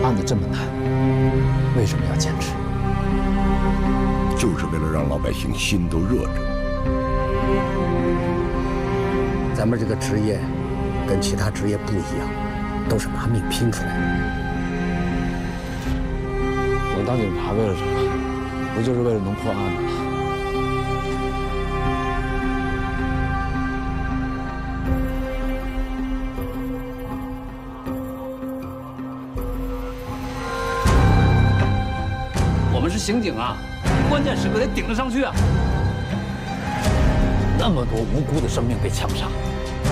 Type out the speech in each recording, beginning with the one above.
办得这么难，为什么要坚持？就是为了让老百姓心都热着。咱们这个职业跟其他职业不一样，都是拿命拼出来的。我当警察为了什么？不就是为了能破案吗？我们是刑警啊，关键时刻得顶得上去啊！那么多无辜的生命被枪杀，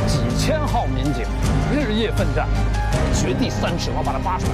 几千号民警日夜奋战，掘地3尺，我要把它挖出来。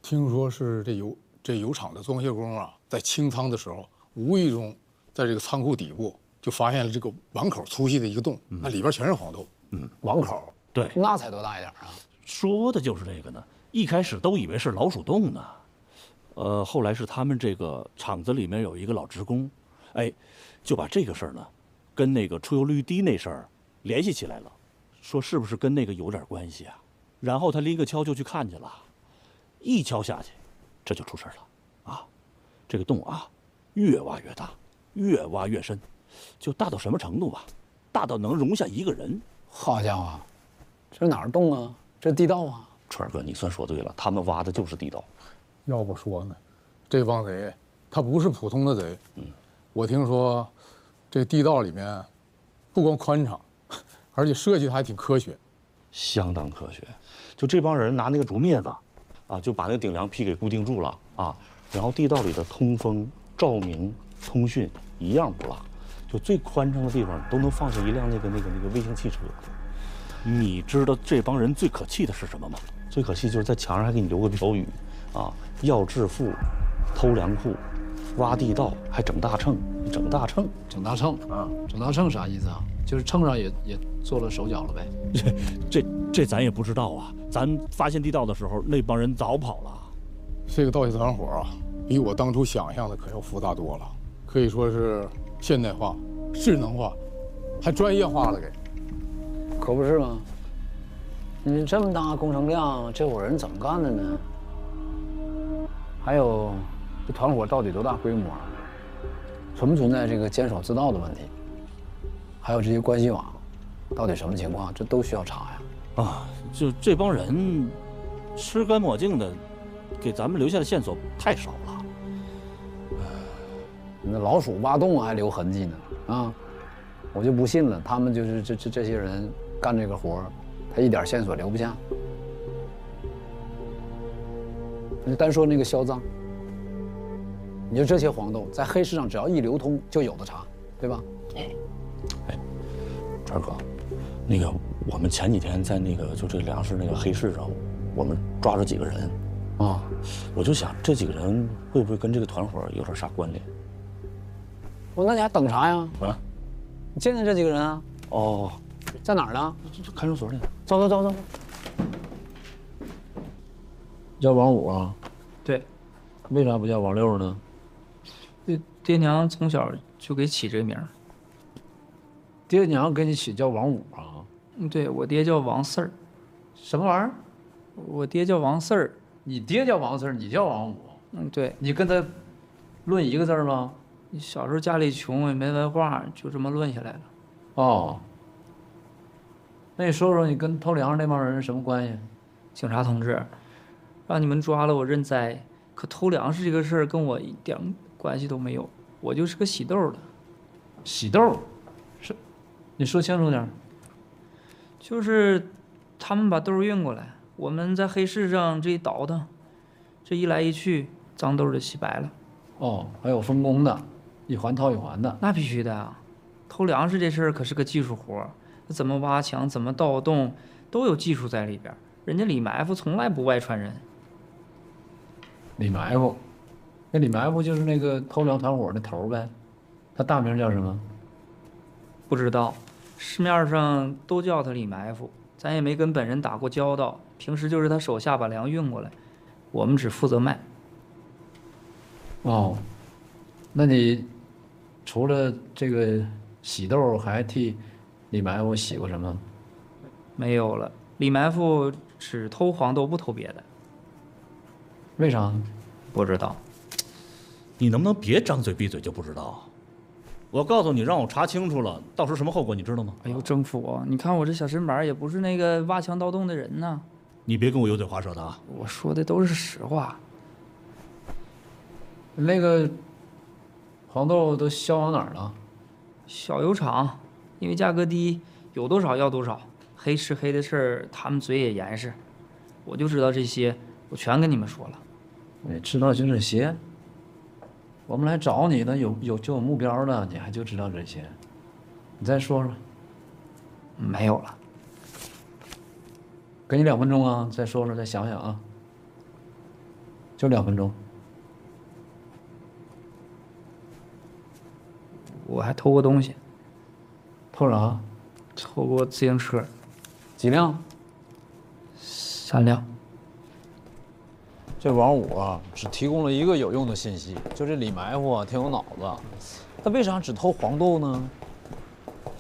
听说是这油厂的装卸工啊，在清仓的时候，无意中在这个仓库底部就发现了这个碗口粗细的一个洞，那里边全是黄豆。碗口，对，那才多大一点啊？说的就是这个呢。一开始都以为是老鼠洞呢，后来是他们这个厂子里面有一个老职工，哎，就把这个事儿呢，跟那个出油率低那事儿联系起来了，说是不是跟那个有点关系啊？然后他拎个锹就去看去了。一锹下去，这就出事了，啊，这个洞啊，越挖越大，越挖越深，就大到什么程度啊？大到能容下一个人。好家伙，这哪儿洞啊？这地道啊！川儿哥，你算说对了，他们挖的就是地道。要不说呢，这帮贼他不是普通的贼。我听说，这地道里面不光宽敞，而且设计的还挺科学，相当科学。就这帮人拿那个竹篾子。啊，就把那个顶梁坯给固定住了啊，然后地道里的通风、照明、通讯一样不落，就最宽敞的地方都能放下一辆那个微型汽车。你知道这帮人最可气的是什么吗？最可气就是在墙上还给你留个标语，啊，要致富，偷粮库，挖地道，还整大秤，整大秤啊，整大秤啥意思啊？就是秤上也做了手脚了呗。这咱也不知道啊。咱发现地道的时候，那帮人早跑了。这个盗窃团伙啊，比我当初想象的可要复杂多了，可以说是现代化、智能化，还专业化了给。可不是吗？你这么大工程量，这伙人怎么干的呢？还有，这团伙到底多大规模？存不存在这个监守自盗的问题？还有这些关系网，到底什么情况？这都需要查呀。啊，就这帮人，吃干抹净的，给咱们留下的线索太少了。那老鼠挖洞还留痕迹呢，啊，我就不信了，他们就是这些人干这个活，他一点线索留不下。你单说那个销赃，你说这些黄豆在黑市上只要一流通就有的查，对吧？哎，川哥，那个我们前几天在那个就这粮食那个黑市上，我们抓着几个人，啊，我就想这几个人会不会跟这个团伙有点啥关联？那你还等啥呀？啊，你见见这几个人啊？哦，在哪儿呢？这看守所里。走。叫王五啊？对。为啥不叫王六呢？爹娘从小就给起这个名儿。爹娘给你起叫王五啊？对，我爹叫王四儿。什么玩意儿？我爹叫王四儿。你爹叫王四儿，你叫王五？对。你跟他论一个字吗？小时候家里穷也没文化，就这么论下来了。哦。那你说说你跟偷粮食那帮人什么关系？警察同志，让你们抓了我认栽，可偷粮食这个事儿跟我一点关系都没有，我就是个洗豆的。洗豆？是？你说清楚点。就是他们把豆运过来，我们在黑市上这一倒腾，这一来一去，脏豆就洗白了。哦，还有分工的，一环套一环的。那必须的啊！偷粮食这事儿可是个技术活，怎么挖墙，怎么盗洞，都有技术在里边。人家李埋伏从来不外传人。李埋伏，那李埋伏就是那个偷梁团伙的头呗，他大名叫什么？不知道，市面上都叫他李埋伏，咱也没跟本人打过交道，平时就是他手下把粮运过来，我们只负责卖。哦，那你除了这个洗豆，还替李埋伏洗过什么？没有了，李埋伏只偷黄豆，不偷别的。为啥？不知道。你能不能别张嘴闭嘴就不知道？我告诉你，让我查清楚了，到时候什么后果你知道吗？哎呦，政府，你看我这小身板也不是那个挖墙盗洞的人呐。你别跟我油嘴滑舌的啊！我说的都是实话。那个黄豆都销往哪儿了？小油厂，因为价格低，有多少要多少。黑吃黑的事儿，他们嘴也严实。我就知道这些，我全跟你们说了。你知道就这些？我们来找你呢，有目标的，你还就知道这些？你再说说。没有了。给你2分钟啊，再说说，再想想啊。就2分钟。我还偷过东西，偷啥？偷过自行车几辆，3辆。这王五啊，只提供了一个有用的信息，就这李埋伏啊，挺有脑子。他为啥只偷黄豆呢？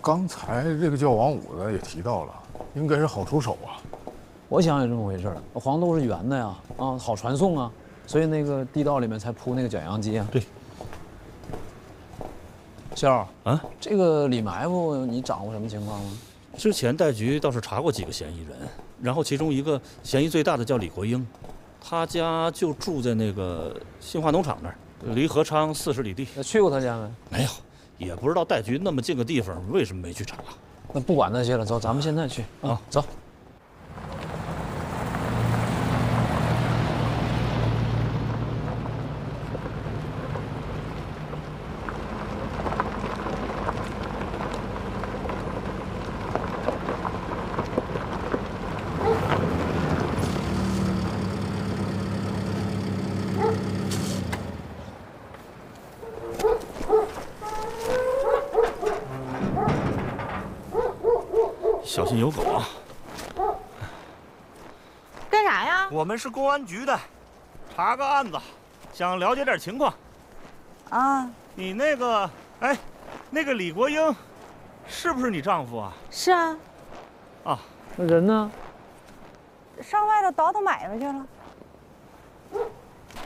刚才这个叫王五的也提到了，应该是好出手啊。我想也这么回事儿，黄豆是圆的呀，啊，好传送啊，所以那个地道里面才铺那个卷扬机啊。对。笑儿啊，这个李埋伏你掌握什么情况吗？之前代局倒是查过几个嫌疑人，然后其中一个嫌疑最大的叫李国英，他家就住在那个新华农场那儿，离合昌40里地。去过他家没？没有，也不知道代局那么近个地方，为什么没去查？那不管那些了，走，咱们现在去啊，走。小心有狗啊！干啥呀？我们是公安局的，查个案子，想了解点情况。啊，你那个，哎，那个李国英，是不是你丈夫啊？是啊，啊，那人呢？上外头倒腾买卖去了。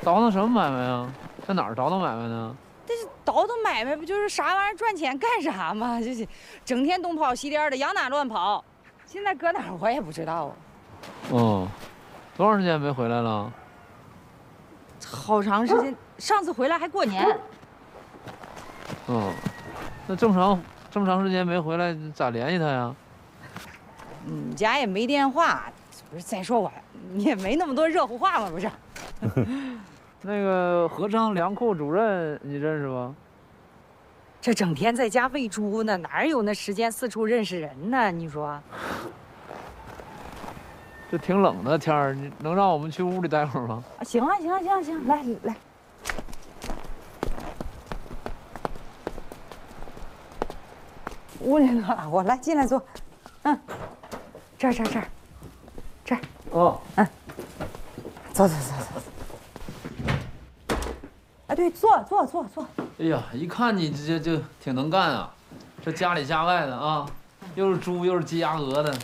倒腾什么买卖啊？在哪儿倒腾买卖呢？这是倒腾买卖，不就是啥玩意儿赚钱干啥吗？就是整天东跑西颠的，往哪乱跑。现在搁哪儿我也不知道啊。哦，多长时间没回来了？好长时间，上次回来还过年。哦，那这么长时间没回来，咋联系他呀？你家也没电话，不是？再说我，你也没那么多热乎话嘛，不是？那个合昌粮库主任你认识不？这整天在家喂猪呢，哪有那时间四处认识人呢？你说？这挺冷的天儿，你能让我们去屋里待会儿吗？行啊，行啊，行啊，行啊，来来。屋里暖和，来进来坐。嗯，这儿。哦，嗯，坐。哎，对，坐。哎呀，一看你这就挺能干啊，这家里家外的啊，又是猪又是鸡鸭鹅的。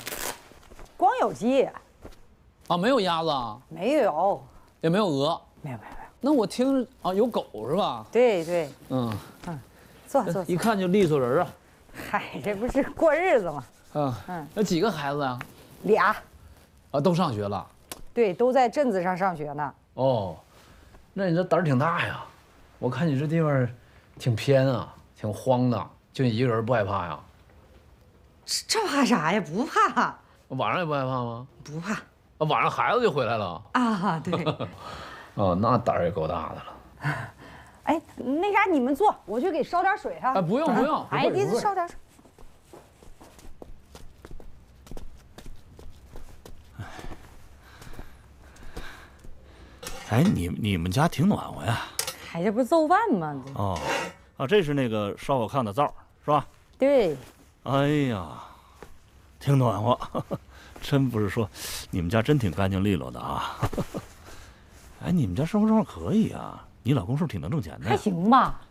光有鸡。啊，没有鸭子啊？没有，也没有鹅？没有。那我听啊，有狗是吧？对。嗯，坐。一看就利索人啊。嗨，这不是过日子吗？有几个孩子呀？2。啊，都上学了。对，都在镇子上上学呢。哦，那你这胆儿挺大呀。我看你这地方挺偏啊，挺荒的，就你一个人不害怕呀？这怕啥呀？不怕。晚上也不害怕吗？不怕。啊，晚上孩子就回来了。啊，对。哦，那胆儿也够大的了。哎，那啥，你们坐，我去给烧点水哈。哎，不用，哎，弟子烧点水。哎，你们家挺暖和呀。哎，这不是做饭吗？哦，啊，这是那个烧火炕的灶是吧？对。哎呀，挺暖和，真不是说，你们家真挺干净利落的啊。哎，你们家生活状况可以啊，你老公是不是挺能挣钱的？还行吧。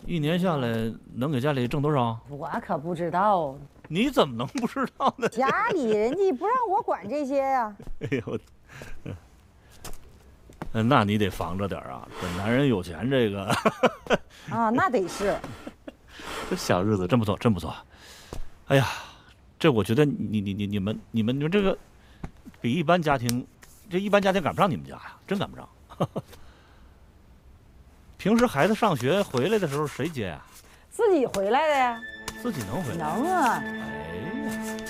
一年下来能给家里挣多少？我可不知道。你怎么能不知道呢？家里人家不让我管这些呀。哎呦，那你得防着点啊！这男人有钱，这个啊，那得是。这小日子真不错，真不错。哎呀，这我觉得你们这个比一般家庭，这一般家庭赶不上你们家呀，真赶不上。平时孩子上学回来的时候谁接呀？自己回来的呀。自己能回来？能啊。哎呀，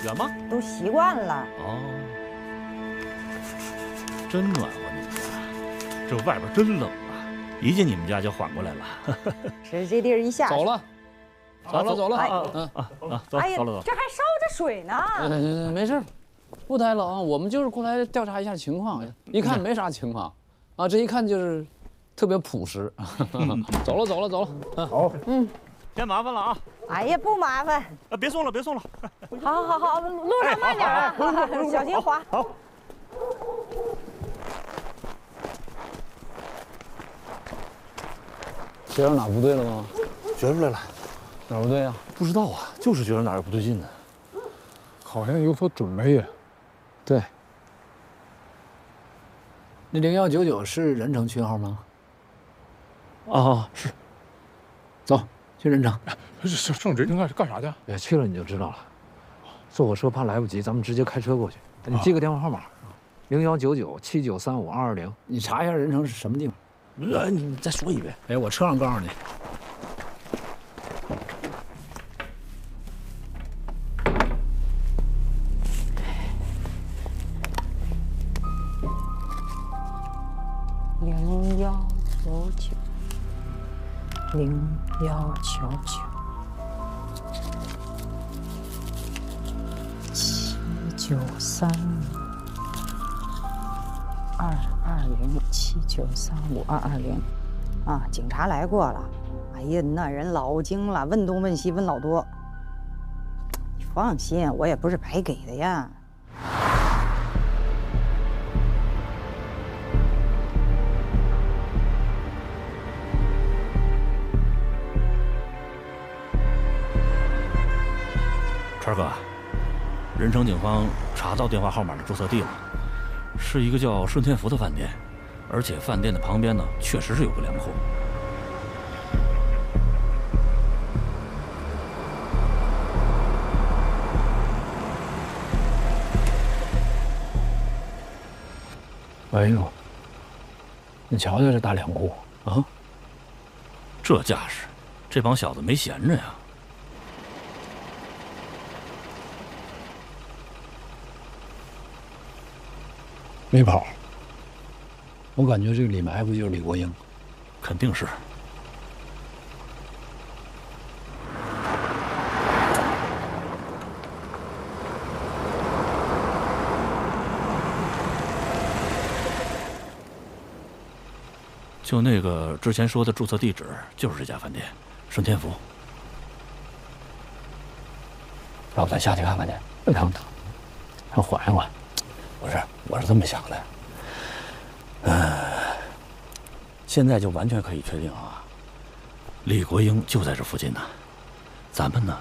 远吗？都习惯了。哦，真暖和你们家，这外边真冷啊！一进你们家就缓过来了。是这地儿一下走了，走了。走哎呀，走了。这还烧着水呢。没事，不太冷，我们就是过来调查一下情况。一看没啥情况，啊，这一看就是特别朴实。走了。好，先麻烦了啊！哎呀，不麻烦。别送了，别送了。好，路上慢点啊，小心滑。好。觉着哪不对了吗？觉出来了，哪不对呀？不知道啊，就是觉得哪儿不对劲呢。好像有所准备呀。对。那0199是任城区号吗？啊，是。走，去任城。上任城干啥去？哎，去了你就知道了。坐火车怕来不及，咱们直接开车过去。你记个电话号码，019979352220。你查一下任城是什么地方？你再说一遍。哎，我车上告诉你。019979352207935220啊，警察来过了。哎呀，那人老精了，问东问西问老多。你放心，我也不是白给的呀。川哥，任城警方查到电话号码的注册地了，是一个叫顺天福的饭店，而且饭店的旁边呢，确实是有个粮库。哎呦，你瞧瞧这大粮库啊，这架势，这帮小子没闲着呀。没跑，我感觉这个里埋伏就是李国英，肯定是。就那个之前说的注册地址，就是这家饭店，顺天福。要不咱下去看看去？等，缓一缓。不是，我是这么想的。现在就完全可以确定啊，李国英就在这附近呢。咱们呢，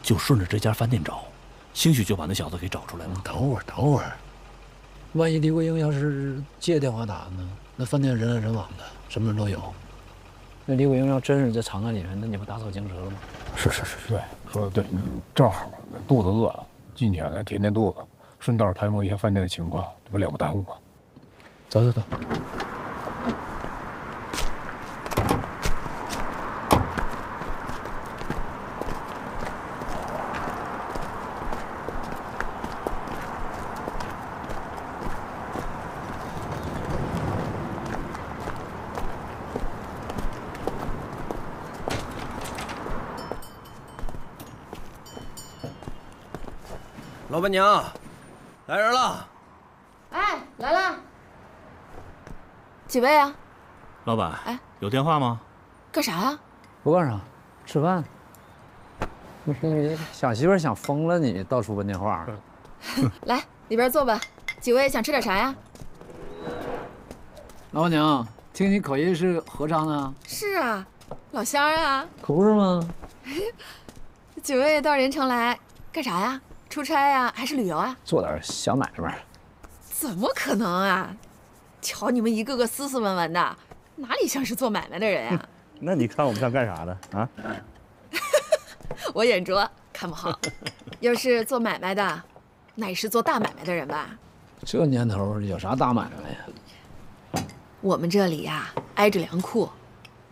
就顺着这家饭店找，兴许就把那小子给找出来了。等会儿，万一李国英要是借电话打呢？那饭店人来人往的，什么人都有。那李国英要真是在藏在里面，那你不打草惊蛇了吗？是，对，说的对，正好肚子饿了，今天呢填填肚子，顺道探摸一下饭店的情况，这不了不耽误吗？走。老板娘，来人了！哎，来了。几位啊？老板，哎，有电话吗？干啥呀？不干啥，吃饭。你想媳妇想疯了你，到处问电话。来，里边坐吧。几位想吃点啥呀？老板娘，听你口音是合昌的。是啊，老乡啊。可不是吗？几位到人城来干啥呀？出差呀，还是旅游啊？做点小买卖。怎么可能啊！瞧你们一个个斯斯文文的，哪里像是做买卖的人呀？那你看我们像干啥的啊？我眼拙，看不好。要是做买卖的，那也是做大买卖的人吧？这年头有啥大买卖呀？我们这里呀，挨着粮库，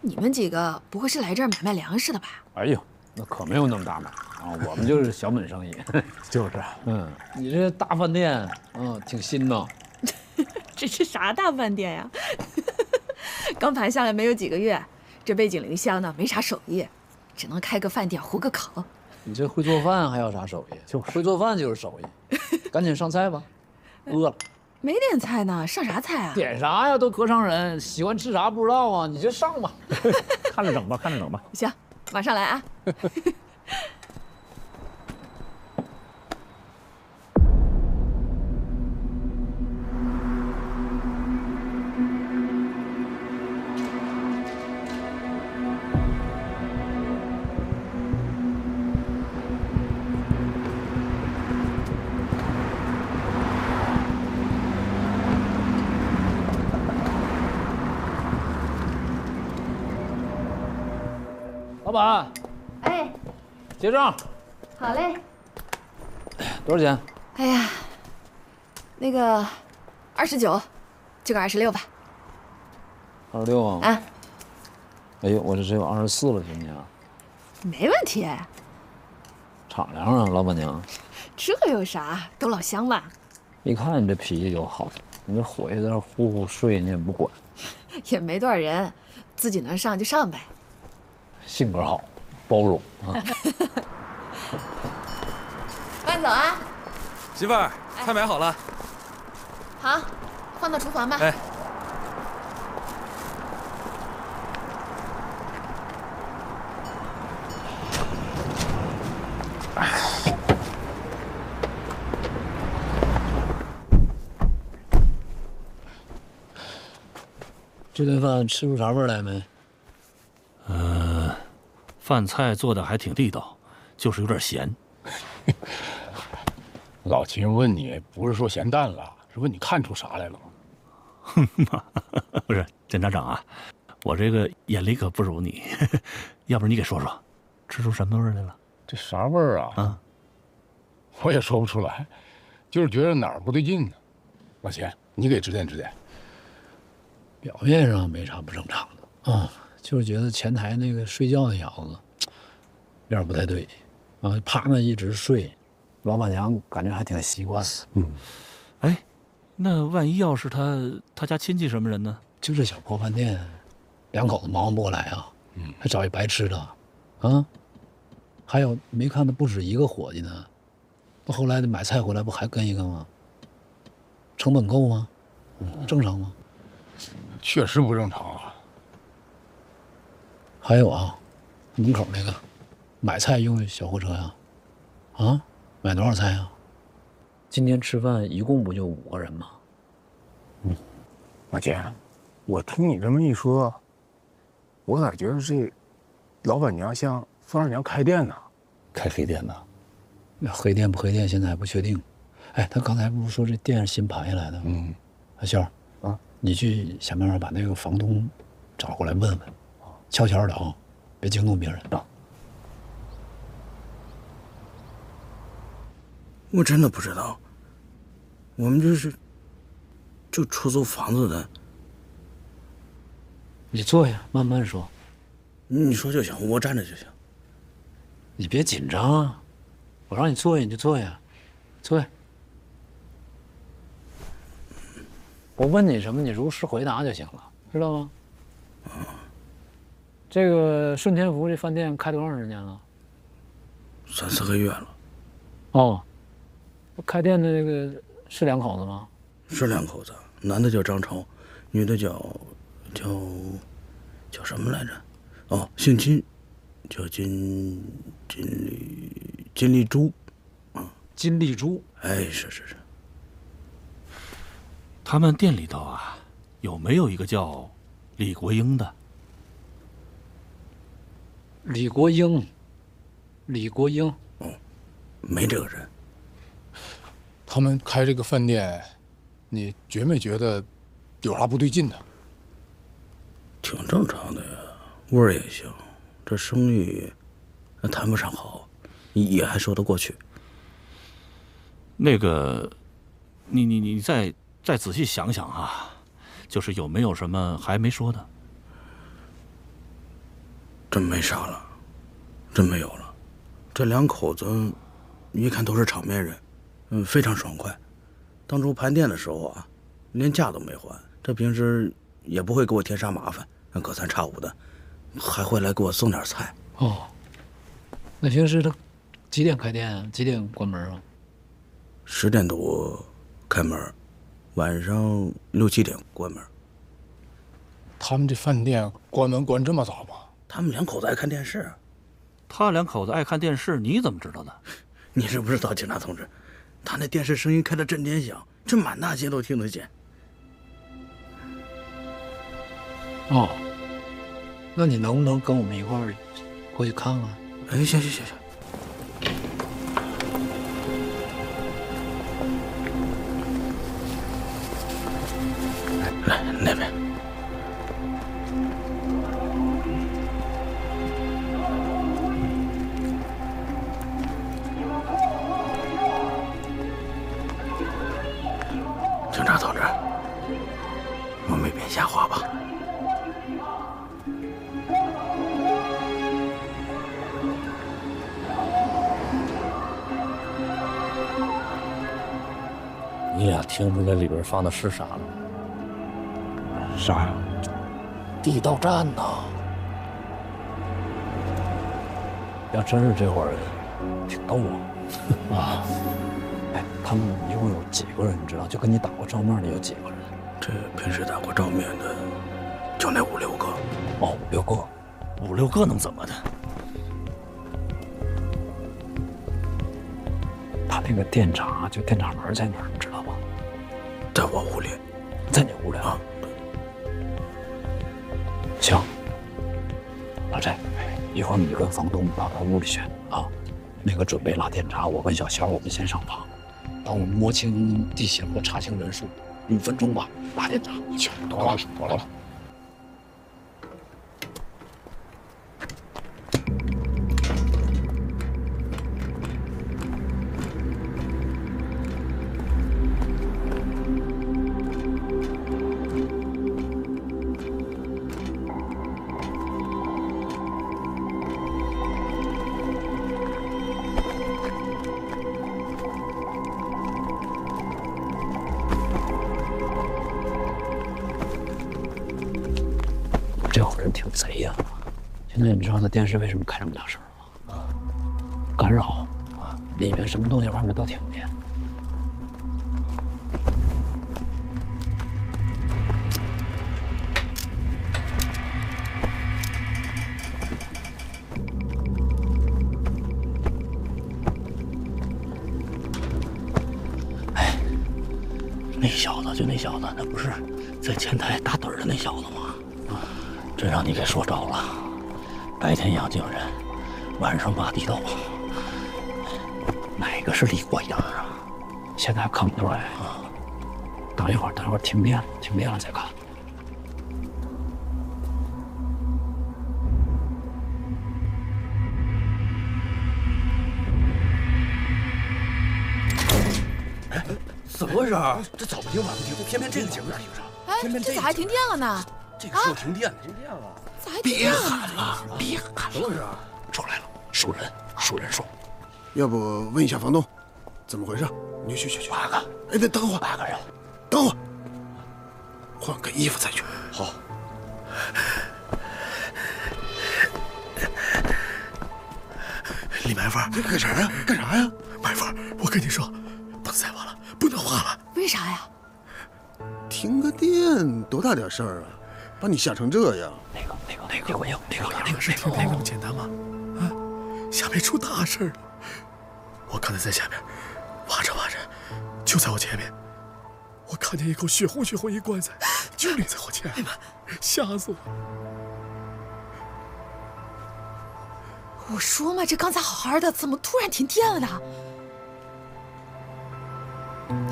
你们几个不会是来这儿买卖粮食的吧？哎呦，那可没有那么大买啊，我们就是小本生意。就是，你这大饭店，挺新呐。这是啥大饭店呀？刚盘下来没有几个月，这背井离乡的，没啥手艺，只能开个饭店糊个口。你这会做饭还要啥手艺？就是会做饭就是手艺。赶紧上菜吧，饿了。没点菜呢，上啥菜啊？点啥呀？都合昌人，喜欢吃啥不知道啊？你就上吧，看着整吧，看着整吧。行，马上来啊。老板，哎，结账。好嘞。多少钱？哎呀，那个29，就个26吧。26啊？啊。哎呦，我这只有24了，行不行？没问题。敞亮啊，老板娘。这有啥？都老乡嘛。一看你这脾气就好，你这回去在那呼呼睡，你也不管。也没多少人，自己能上就上呗。性格好，包容啊。慢走啊！媳妇儿，菜买好了。好，放到厨房吧。哎。这顿饭吃出啥味儿来没？饭菜做的还挺地道，就是有点咸。老秦问你，不是说咸淡了，是问你看出啥来了吗？不是，检察长啊，我这个眼力可不如你，要不然你给说说，吃出什么味儿来了？这啥味儿啊？我也说不出来，就是觉得哪儿不对劲呢。老秦，你给指点指点。表面上没啥不正常的啊，就是觉得前台那个睡觉的小子有点不太对啊，趴那一直睡，老板娘感觉还挺习惯的。哎，那万一要是他家亲戚什么人呢？就这小破饭店，两口子忙活不过来啊，还找一白吃的啊，还有没看他不止一个伙计呢，那后来买菜回来不还跟一个吗？成本够吗？正常吗？确实不正常啊。还有啊，门口那个买菜用小货车呀，啊，买多少菜啊？今天吃饭一共不就5个人吗？老秦，我听你这么一说，我咋觉得这老板娘像孙二娘开店呢？开黑店呢？那黑店不黑店现在还不确定。哎，他刚才不是说这店是新盘下来的吗？小儿啊，你去想办法把那个房东找过来问问，悄悄的啊，别惊动别人啊。我真的不知道，我们就出租房子的。你坐下，慢慢说。你说就行，我站着就行。你别紧张啊，我让你坐下你就坐下，坐下。我问你什么，你如实回答就行了，知道吗？这个顺天福这饭店开多长时间了？3、4个月了。哦，开店的那个是两口子吗？是两口子，男的叫张超，女的叫什么来着？哦，姓金，叫金丽珠，金丽珠。哎，是。他们店里头啊，有没有一个叫李国英的？李国英，没这个人。他们开这个饭店，你觉没觉得有啥不对劲呢？挺正常的呀，味儿也行，这生意谈不上好，也还说得过去。那个，你再仔细想想啊，就是有没有什么还没说的？真没啥了，真没有了。这两口子一看都是场面人，非常爽快。当初盘店的时候啊，连价都没还，这平时也不会给我添啥麻烦，隔三差五的，还会来给我送点菜。哦，那平时他几点开店？几点关门啊？10点多开门，晚上6、7点关门。他们这饭店关门关这么早吗？他们两口子爱看电视。他两口子爱看电视，你怎么知道的？你知不知道，警察同志，他那电视声音开得震天响，这满大街都听得见。哦，那你能不能跟我们一块儿过去看看？哎，行。来那边。警察同志，我没编瞎话吧？你俩听出来里边放的是啥了？啥呀？地道战呐！要真是这伙人，挺逗啊！哎，他们一共有几个人？你知道？就跟你打过照面的有几个人？这平时打过照面的，就那5、6个。哦，5、6个，5、6个能怎么的？他那个店长，就店长门在哪儿，你知道吧？在我屋里，在你屋里啊？行，那这一会儿你跟房东到他屋里去啊。那个准备拉电闸，我跟小肖我们先上房，等我们摸清地形和查清人数，5分钟吧，拉电闸。行，多了。这伙人挺贼呀！现在你知道那电视为什么开这么大声吗？干扰啊，里面什么东西外面都听不见。哎，那小子，那不是在前台打盹的那小子吗？这让你给说着了，白天养精神，晚上挖地道，哪个是李国英啊？现在看不出来啊。等一会儿停电了再看。哎，怎么回事？这早不停晚不停，偏偏这个节目停上。哎，这咋还停电了呢？这个时候停电了，咋还停电了？别喊了！怎么回事？出来了，数人数。要不问一下房东，怎么回事？你去。8个。哎，等会儿8个人。等会儿，换个衣服再去。好。李白凤，干啥呀？白凤，我跟你说，甭再挖了，不能挖了。为啥呀？停个电多大点事儿啊，把你吓成这样。那个我要，那个是停电那么简单吗？啊，下面出大事了！我刚才在下面挖着挖着，就在我前面，我看见一口血红一棺材，就立在我前面，吓死我！我说嘛，这刚才好好的，怎么突然停电了呢？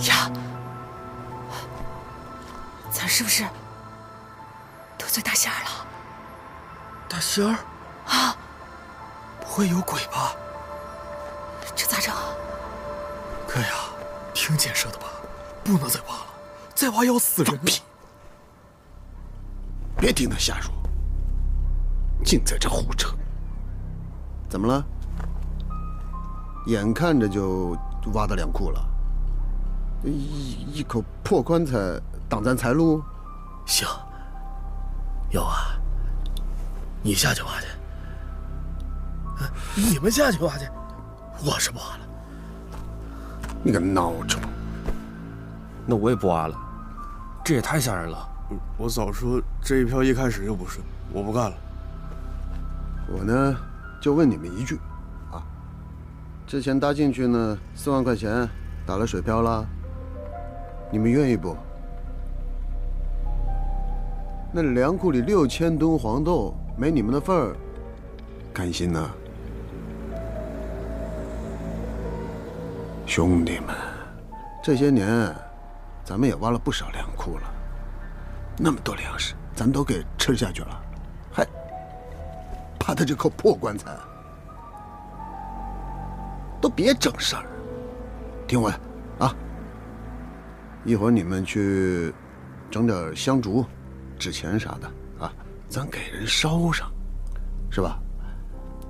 呀，咱是不是得罪大仙儿了？大仙儿啊，不会有鬼吧？这咋整啊？哥呀，听建设的吧，不能再挖了，再挖要死人了。别听他瞎说，净在这胡扯。怎么了？眼看着就挖到粮库了，一口破棺材挡咱财路？行，有啊，你下去挖去。你们下去挖去，我是不挖了。你个孬种！那我也不挖了，这也太吓人了。我早说这一票一开始就不是，我不干了。我呢，就问你们一句，啊，之前搭进去呢4万块钱，打了水漂了，你们愿意不？那粮库里6000吨黄豆，没你们的份儿，甘心呐？兄弟们，这些年咱们也挖了不少粮库了，那么多粮食，咱都给吃下去了，还怕他这口破棺材？都别整事儿，听我啊！一会儿你们去整点香烛、纸钱啥的啊，咱给人烧上，是吧？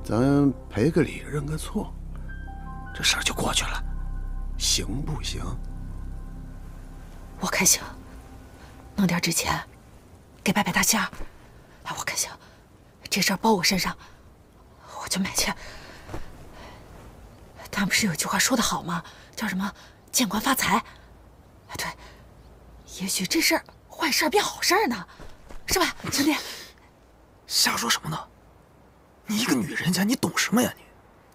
咱赔个礼，认个错，这事儿就过去了，行不行？我看行，弄点纸钱，给拜拜大仙儿。哎，我看行，这事儿包我身上，我就买去。他不是有句话说得好吗？叫什么“见官发财”？哎，对，也许这事儿坏事儿变好事儿呢，是吧，兄弟？瞎说什么呢？你一个女人家，你懂什么呀你？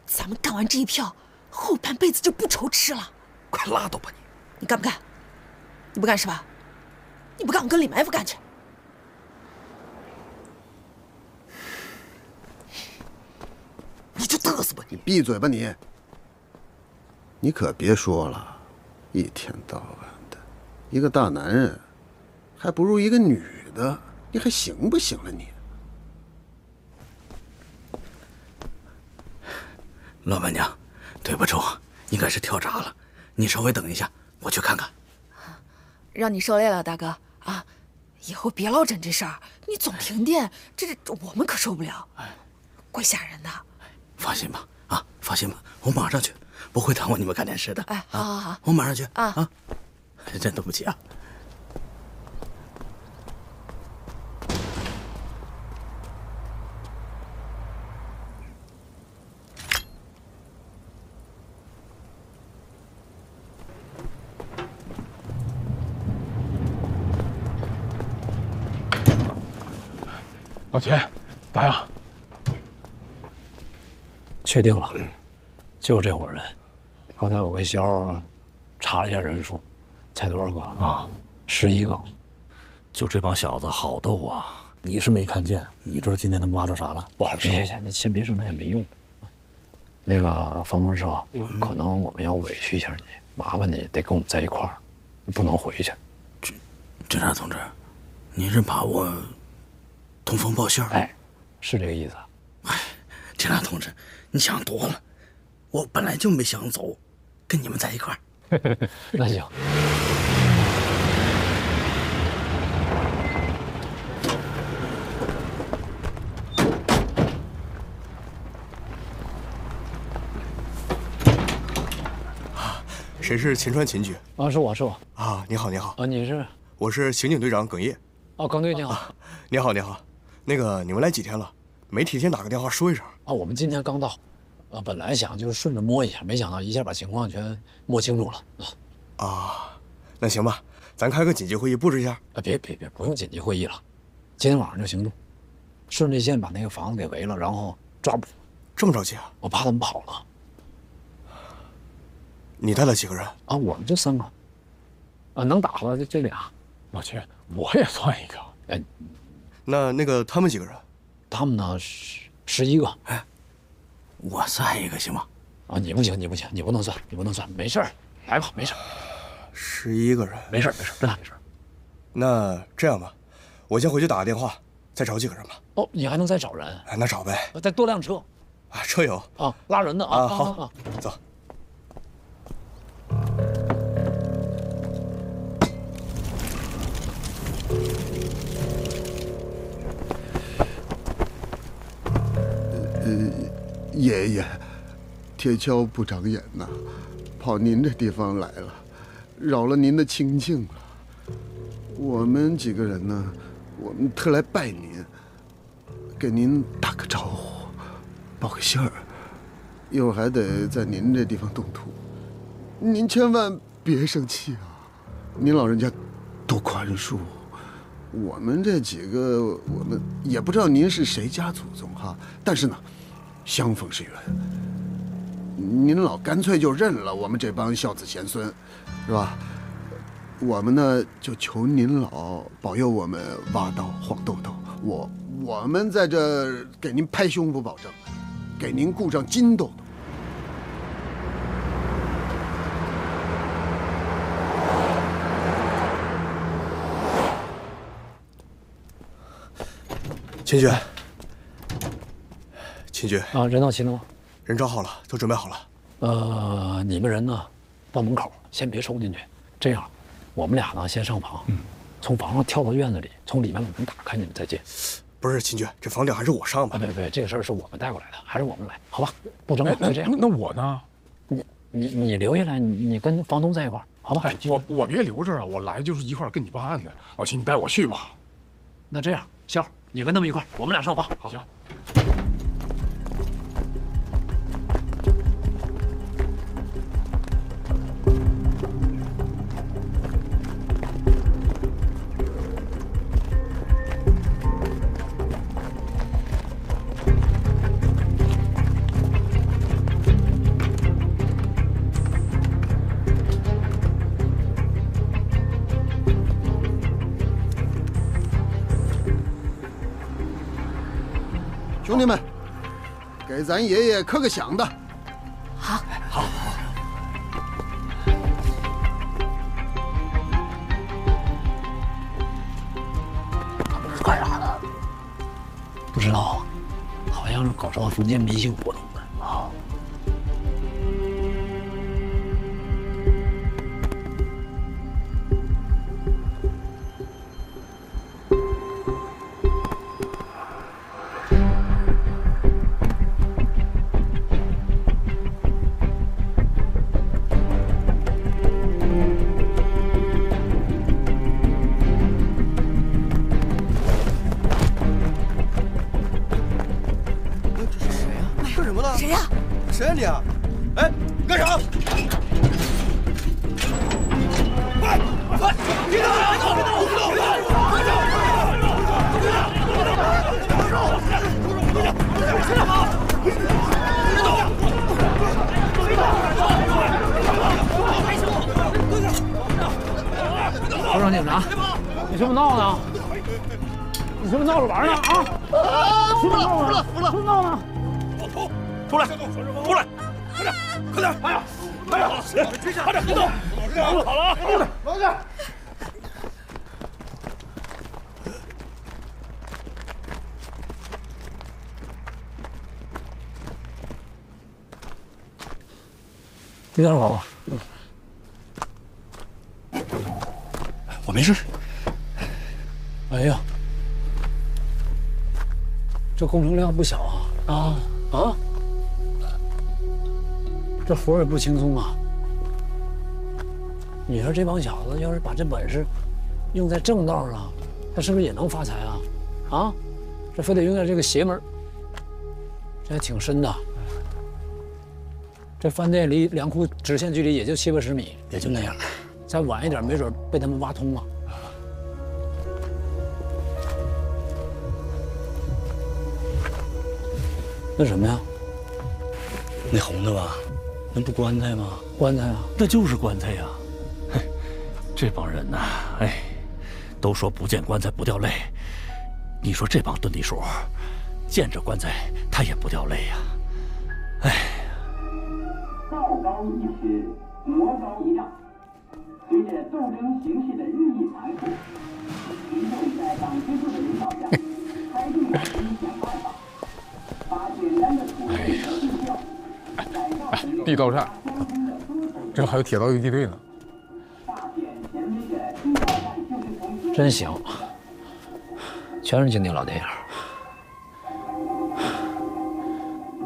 咱们干完这一票，后半辈子就不愁吃了。快拉倒吧你！你干不干？你不干是吧？你不干，我跟李埋伏干去。你就嘚瑟吧你！闭嘴吧你！你可别说了，一天到晚的，一个大男人，还不如一个女的，你还行不行了你？老板娘，对不住，应该是跳闸了，你稍微等一下，我去看看。让你受累了，大哥啊！以后别老整这事儿，你总停电，这我们可受不了，怪吓人的。放心吧，啊，放心吧，我马上去，不会耽误你们看电视的。哎，好好好，我马上去啊啊！真对不起啊。老钱，咋样？确定了，就这伙人。刚才我跟肖查了一下人数，才多少个啊？11个。就这帮小子好斗啊！你是没看见，你知道今天他们挖着啥了？不好说。你先别说，那也没用。那个冯文说，可能我们要委屈一下你，麻烦你得跟我们在一块儿，你不能回去。侦察同志，您是把我通风报信儿？哎，是这个意思。哎，侦察同志，你想多了，我本来就没想走，跟你们在一块儿。那行。谁是秦川秦局？啊，是我啊，你好，你好。啊，你是？我是刑警队长耿烨。哦，耿队你好。你好，你好。那个，你们来几天了？没提前打个电话说一声。啊，我们今天刚到。本来想就是顺着摸一下，没想到一下把情况全摸清楚了。啊，那行吧，咱开个紧急会议布置一下。啊，别，不用紧急会议了，今天晚上就行动，顺内线把那个房子给围了，然后抓捕。这么着急啊？我怕他们跑了。你带了几个人？啊，我们就3个。啊，能打的这俩。我去，我也算一个。哎，那个他们几个人？他们呢11个。哎，我算一个行吗？啊，你不行，你不能算，没事儿，来吧，没事。11个人，没事，真的没事。那这样吧，我先回去打个电话，再找几个人吧。哦，你还能再找人？哎，那找呗。再多辆车。啊，车有啊，拉人的啊。好，走。爷爷，铁锹不长眼呐，跑您这地方来了，扰了您的清静了。我们几个人呢，我们特来拜您，给您打个招呼，报个信儿。一会儿还得在您这地方动土，您千万别生气啊！您老人家多宽恕。我们这几个，我们也不知道您是谁家祖宗哈，但是呢，相逢是缘。您老干脆就认了我们这帮孝子贤孙，是吧？我们呢就求您老保佑我们挖到黄豆豆，我们在这给您拍胸脯保证，给您顾上金豆豆。秦局啊，人到齐了吗？人招好了，都准备好了。你们人呢，到门口先别冲进去，这样，我们俩呢先上房，从房上跳到院子里，从里面把门打开，你们再进。不是秦局，这房顶还是我上吧？别，这个事儿是我们带过来的，还是我们来，好吧？不争了，就这样。那我呢？你留下来，你跟房东在一块儿，好吧？哎，我别留着啊，我来就是一块儿跟你办案的。老秦，你带我去吧。那这样，笑，你跟他们一块儿，我们俩上房。好，行。兄弟们，给咱爷爷磕个响的。好，好。他们是干啥的？不知道，好像是搞什么封建迷信活动的啊。谁呀？谁呀你啊？哎，干啥？快！别动！别动！别动！科长警察，你这么闹呢？你这么闹着玩呢啊？服了！闹呢？出来！出来！快点！快点！快点！快点！别动！好了啊！老实。别让跑吧。我没事。哎呀，这工程量不小啊！这活也不轻松啊！你说这帮小子要是把这本事用在正道上，他是不是也能发财啊？啊，这非得用在这个邪门，这还挺深的。这饭店离粮库直线距离也就70-80米，也就那样。再晚一点，没准被他们挖通了。那什么呀？那红的吧？那不棺材吗？棺材啊，那就是棺材呀！嘿，这帮人呐，哎，都说不见棺材不掉泪。你说这帮遁地鼠，见着棺材他也不掉泪呀！哎。道高一尺，魔高一丈。随着斗争形势的日益残酷，民众在党支部的领导下，开动了思想办法，把简单的土地和地窖改造成地道战，这还有铁道游击队呢。真行，全是经典老电影，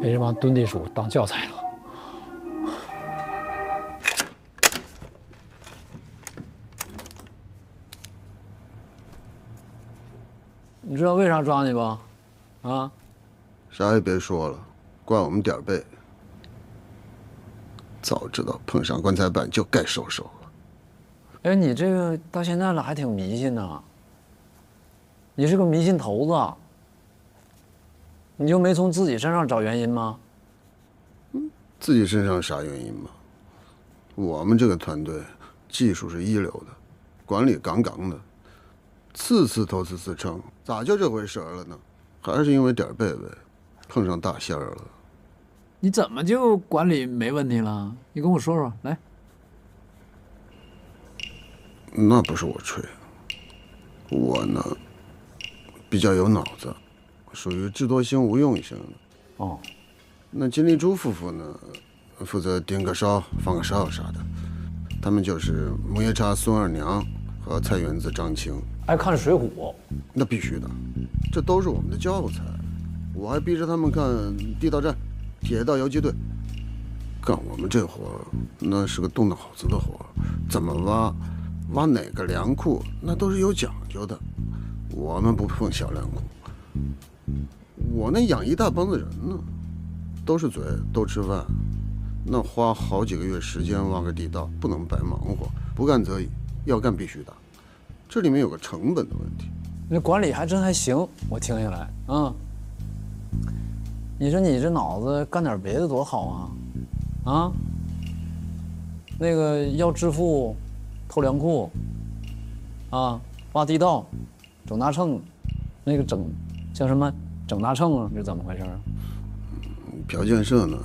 被这帮遁地鼠当教材了。你知道为啥抓你不？啊？啥也别说了，怪我们点儿背。早知道碰上棺材板就该收手了。哎，你这个到现在了还挺迷信呢。你是个迷信头子，你就没从自己身上找原因吗？自己身上啥原因吗？我们这个团队技术是一流的，管理杠杠的，次次都是自称，咋就这回事了呢？还是因为点儿背呗，碰上大仙儿了。你怎么就管理没问题了？你跟我说说，来。那不是我吹，我呢比较有脑子，属于智多星无用型的。哦，那金立珠夫妇呢，负责点个烧、放个哨啥的，他们就是木叶叉孙二娘和菜园子张青。爱看《水浒》，那必须的，这都是我们的教材。我还逼着他们看地道战、铁道游击队。干我们这活儿，那是个动脑子的活儿，怎么挖？挖哪个粮库，那都是有讲究的。我们不碰小粮库。我那养一大帮子人呢，都是嘴，都吃饭。那花好几个月时间挖个地道，不能白忙活。不干则已，要干必须打。这里面有个成本的问题。那管理还真还行，我听下来啊。你说你这脑子干点别的多好啊！啊，那个要致富。偷粮库，啊，挖地道，整大秤，那个整叫什么整大秤啊？这怎么回事啊？朴建设呢，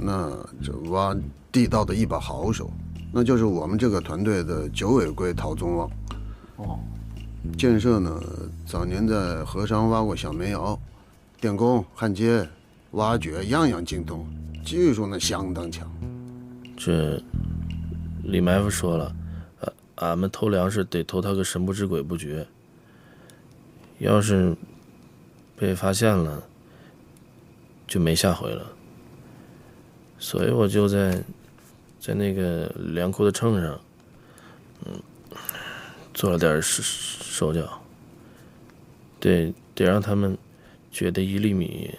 那这挖地道的一把好手，那就是我们这个团队的九尾龟陶宗旺。哦，建设呢，早年在河上挖过小煤窑，电工、焊接、挖掘样样精通，技术呢相当强。这。李埋伏说了，俺们偷粮食得偷他个神不知鬼不觉。要是被发现了，就没下回了。所以我就在那个粮库的秤上，做了点手脚，得让他们觉得1粒米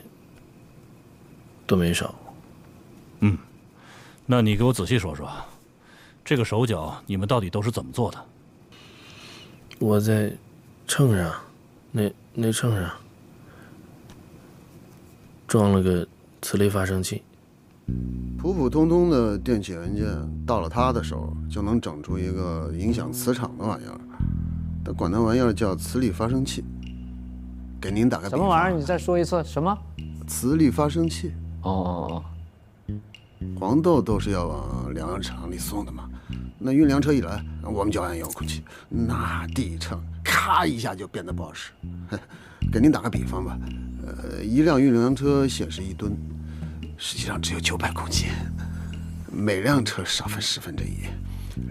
都没少。嗯，那你给我仔细说说。这个手脚你们到底都是怎么做的？我在秤上，那秤上装了个磁力发生器。普普通通的电器元件，到了他的手就能整出一个影响磁场的玩意儿。他管那玩意儿叫磁力发生器。给您打个比方。什么玩意儿？你再说一次。什么？磁力发生器。哦。黄豆都是要往粮药厂里送的嘛。那运粮车一来，我们就按遥控器，那地秤咔一下就变得不好使。给您打个比方吧，一辆运粮车显示1吨，实际上只有900公斤，每辆车少分1/10，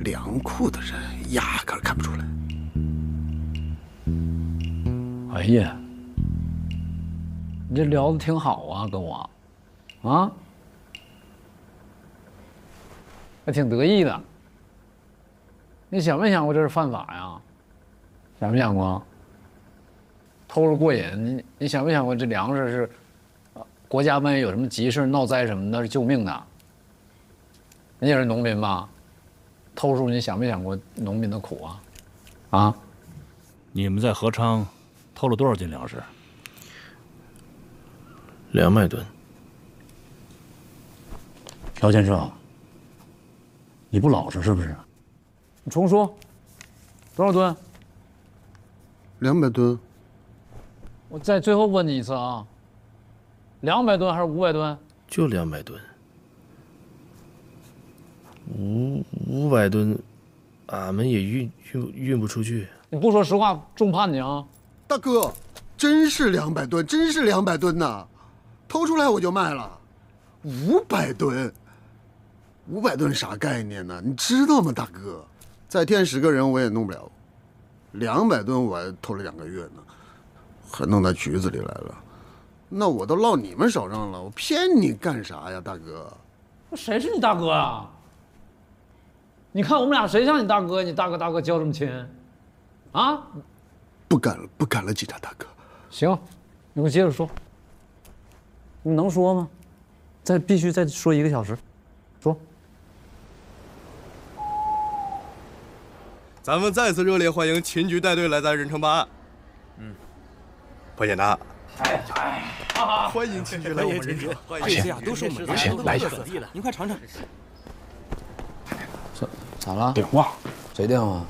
粮库的人压根看不出来。哎呀，你这聊得挺好啊，跟我，啊，还挺得意的。你想没想过这是犯法呀？想没想过？偷着过瘾，你想没想过这粮食是，国家万一有什么急事闹灾什么的，是救命的。你也是农民吧？偷叔，你想没想过农民的苦啊？啊？你们在合昌偷了多少斤粮食？200吨。朴先生，你不老实是不是？你重说，多少吨？200吨。我再最后问你一次啊，200吨还是500吨？就200吨。500吨，俺们也运不出去。你不说实话，重判你啊！大哥，真是200吨，真是200吨呐！偷出来我就卖了，500吨，500吨啥概念呢？你知道吗，大哥？再添10个人我也弄不了，200吨我还偷了2个月呢，还弄到局子里来了。那我都落你们手上了，我骗你干啥呀，大哥？谁是你大哥啊？你看我们俩谁像你大哥？你大哥叫这么亲，啊？不敢了，不敢了，警察大哥。行，你给我接着说。你能说吗？必须再说1个小时，说。咱们再次热烈欢迎秦局带队来咱任城办案。不简单。欢迎秦局来我们任城。这些啊都是我们原先来本地的，您快尝尝。咋了？电话。谁电话？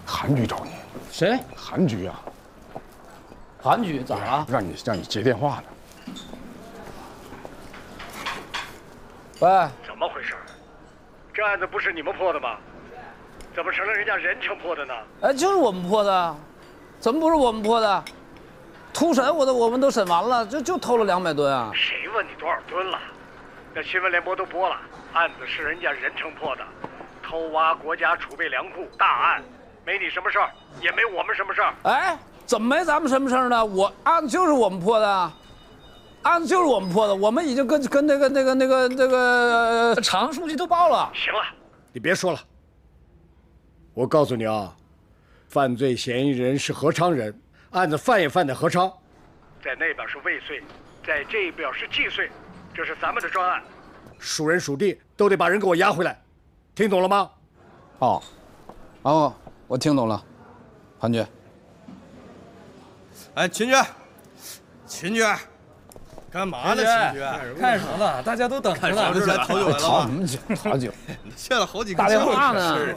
韩局找你。谁？韩局啊。韩局咋了？让你接电话呢。喂，怎么回事？这案子不是你们破的吗？怎么成了人家任城破的呢？哎，就是我们破的，怎么不是我们破的？突审我们都审完了，就偷了200吨啊！谁问你多少吨了？那新闻联播都播了，案子是人家任城破的，偷挖国家储备粮库大案，没你什么事儿，也没我们什么事儿。哎，怎么没咱们什么事儿呢？案子就是我们破的。案子就是我们破的，我们已经跟那个厂书记都报了。行了，你别说了。我告诉你啊，犯罪嫌疑人是合昌人，案子犯也犯在合昌。在那边是未遂，在这边是既遂，这是咱们的专案。属人属地都得把人给我押回来，听懂了吗？哦，我听懂了，韩局。哎，秦局。干嘛呢，秦局？看什么呢？大家都等着呢。好久来了。好久，欠了好几个打电话呢。